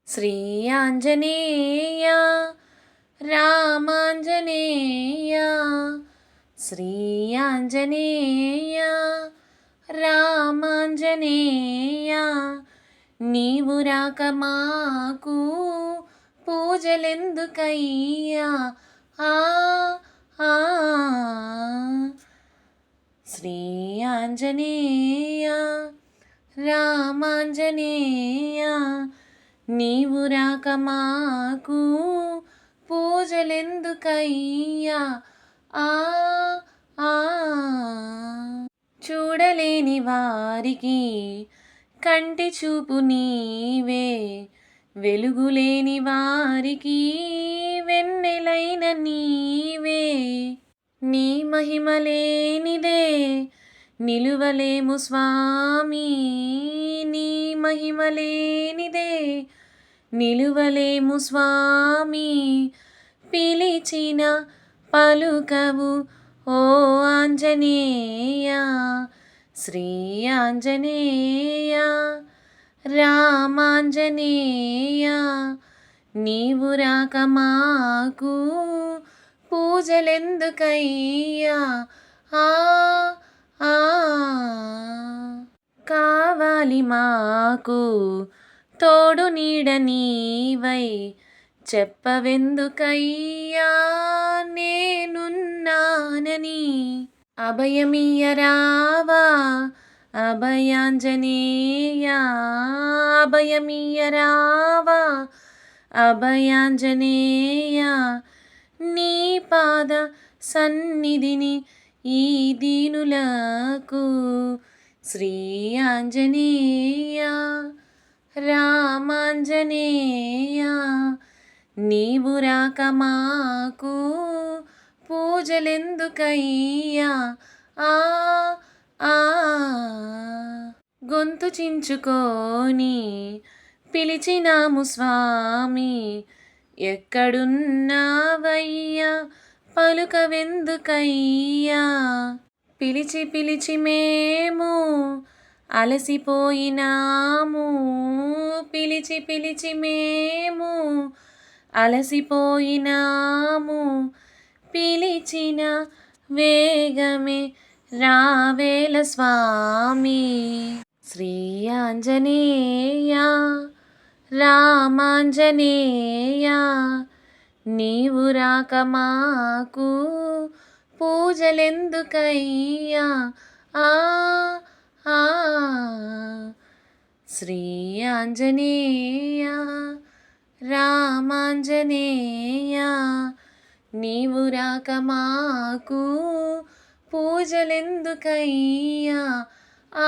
శ్రీ ఆంజనేయ రామాంజనేయ శ్రీ ఆంజనేయ రామాంజనేయ నీవు రాక మాకు పూజలెందుకయ్యా ఆ ఆ శ్రీ ఆంజనేయ రామాంజనేయ నీవు రాక మాకు పూజలెందుకయ్యా ఆ ఆ చూడలేని వారికి కంటి చూపు నీవే, వెలుగులేని వారికి వెన్నెలైన నీవే. నీ మహిమలేనిదే నిలువలేము స్వామి, నీ మహిమలేనిదే నిలువలేము స్వామి. పిలిచిన పలుకవు ఓ ఆంజనేయ శ్రీ ఆంజనేయ రామాంజనేయ నీవు రాక మాకు పూజలెందుకయ్యా ఆ ఆ కావాలి మాకు తోడు నీడ నీవై, చెప్పవెందుకయ్యా నేనున్నానని. అభయమియ్యరావా అభయాంజనేయ, అభయమియ్యరావా అభయాంజనేయ. నీ పాద సన్నిధిని ఈ దీనులకు శ్రీ ఆంజనేయ రామాంజనేయ నీవు రాక మాకు పూజలెందుకయ్యా ఆ ఆ గొంతు చించుకొని పిలిచినాము స్వామి, ఎక్కడున్నావయ్యా పలుకవెందుకయ్యా. పిలిచి పిలిచి మేము అలసిపోయినాము, పిలిచి పిలిచి మేము అలసిపోయినాము. పిలిచిన వేగమే రావేల స్వామి. శ్రీ ఆంజనేయ రామాంజనేయ నీవు రాక మాకు పూజలెందుకయ్యా ఆ ఆ శ్రీ ఆంజనేయ రామాంజనేయ నీవు రాక మాకు పూజలెందుకయ్యా ఆ